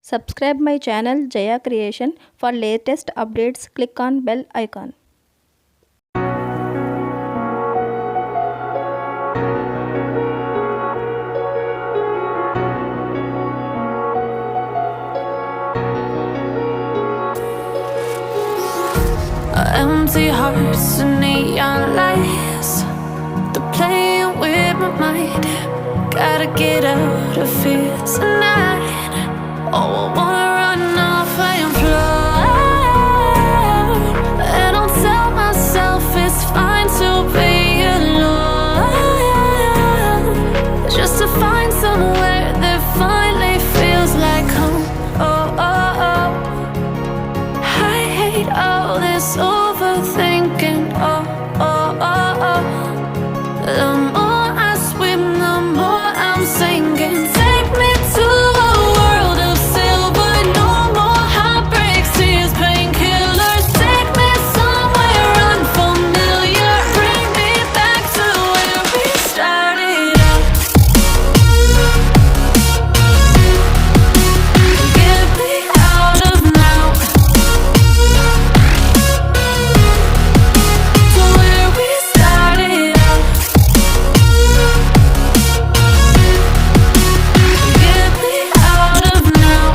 Subscribe my channel Jaya Creation for latest updates. Click on bell icon. Empty hearts and neon lights, they're playing with my mind. Gotta get out of here tonight. Oh, I wanna run off and fly, and I'll tell myself it's fine to be alone, just to find somewhere that finally feels like home. Oh, oh, oh. I hate all this overthinking. Oh, oh, oh, oh. The more I swim, the more I'm sinking. Take me to a world of silver. No more heartbreaks, tears, painkillers. Take me somewhere unfamiliar. Bring me back to where we started out. Get me out of now, to where we started out. Get me out of now,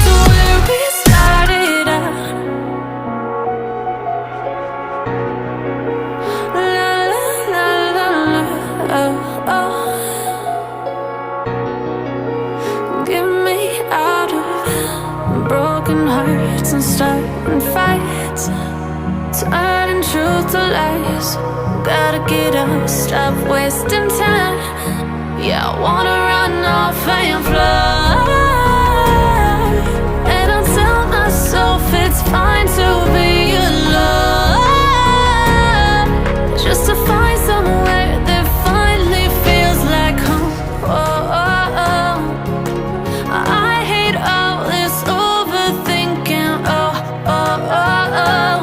to where we started out. La la la la la, oh, oh. Get me out of broken hearts and starting fights, turning truth to lies. Gotta get up, stop wasting time. Yeah, I wanna run off and fly, and I'll tell myself it's fine to be alone, just to find somewhere that finally feels like home. Oh, oh, oh. I hate all this overthinking. Oh, oh, oh, oh.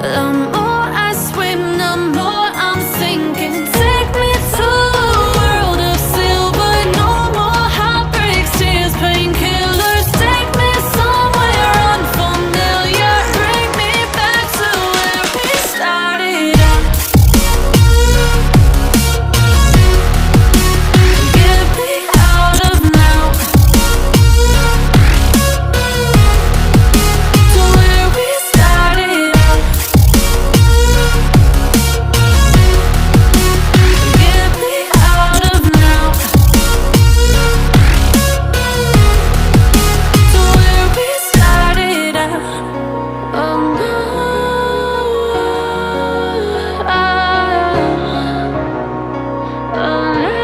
The more I swim, the more I'm sinking. Take me to a world of silver. No more heartbreaks, tears, painkillers. Take me somewhere unfamiliar. Bring me back to where we started out. Get me out of now, to where we started out. Get me out of now, to where we started out. Oh no, oh no.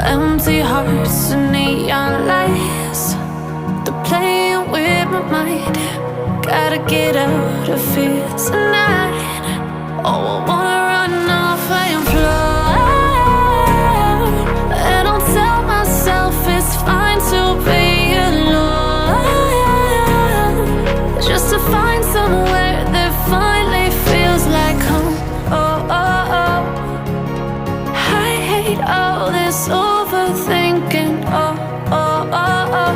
Empty hearts and neon lights, they're playing with my mind. Gotta get out of here tonight. Oh, I wanna run off and fly, and I'll tell myself it's fine to be alone, just to find somewhere that finally feels like home. Oh, oh, oh. I hate all this overthinking. Oh, oh, oh, oh.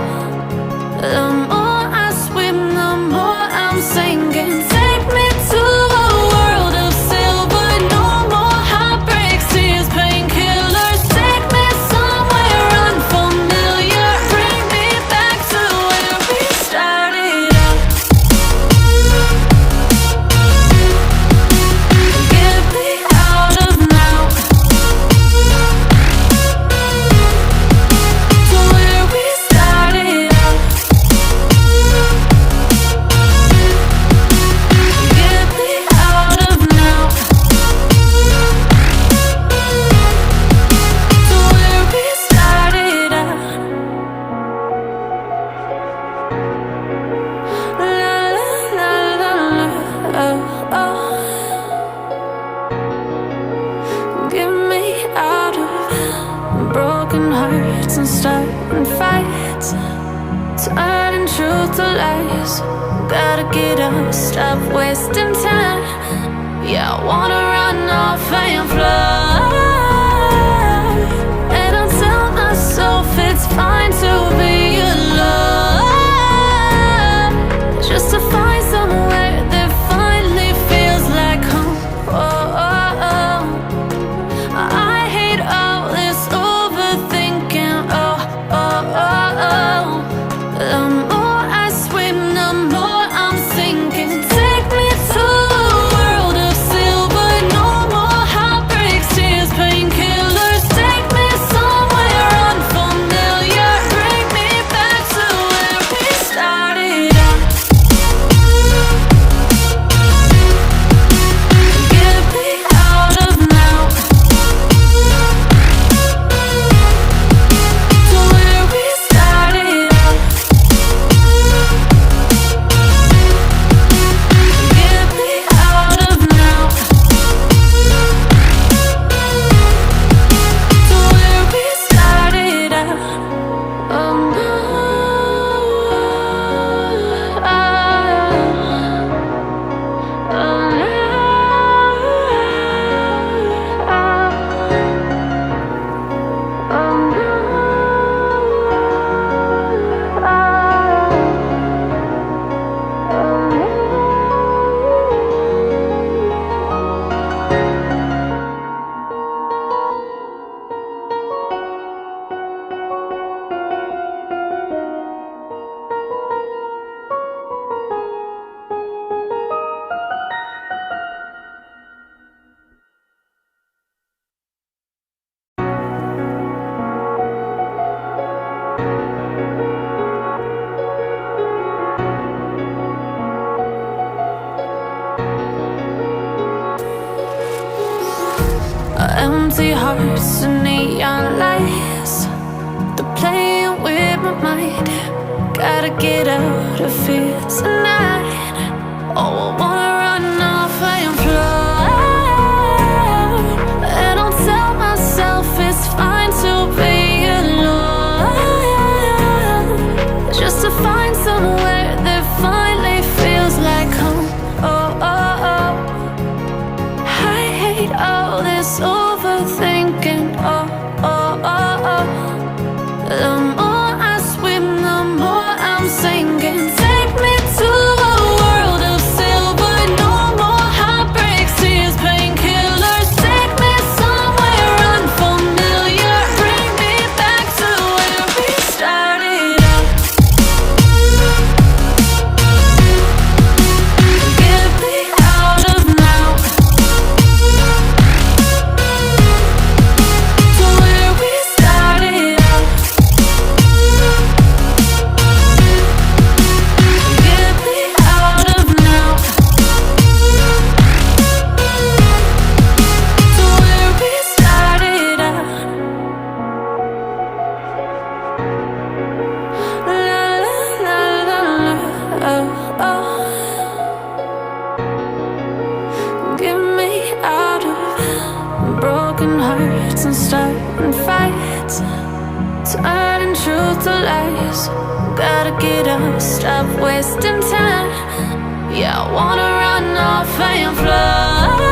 The more I swim, the more I'm sinking. Take me to a world of silver. No more heartbreaks, tears, painkillers. Take me somewhere unfamiliar. Bring me back to where we started out. Get me out of now, truth to lies. Gotta get up, stop wasting time. Yeah, I wanna run off and fly. And I'll tell myself it's fine to be alone, just to find somewhere that finally feels like home. Oh, oh, oh. I hate all this overthinking. Oh, oh, oh, oh. The more I swim, the more I'm sinking. Take me to a world of silver. No more heartbreaks, tears, painkillers. Take me somewhere unfamiliar. Bring me back to where we started out. Get me out of now, to where we started out. Get me out of now, to where we started out. Oh no, empty hearts and neon lights, they're playing with my mind. Gotta get out of here tonight. Oh, I wanna run off and fly. And I'll tell myself it's fine to be alone, just to find somewhere that finally feels like home. Oh, oh, oh. I hate all this overthinking. Oh, oh, oh, oh. The more I swim, the more I'm sinking. Take me to a world of silver. No more heartbreaks, tears, painkillers. Take me somewhere unfamiliar. Bring me back to where we started out. Get me out of now, to where we started out. Get me out of now, to where we started out. La la la la la, oh, oh. Get me out of broken hearts and starting fights, turning truth to lies. Gotta get up, stop wasting time. Yeah, I wanna run off and fly.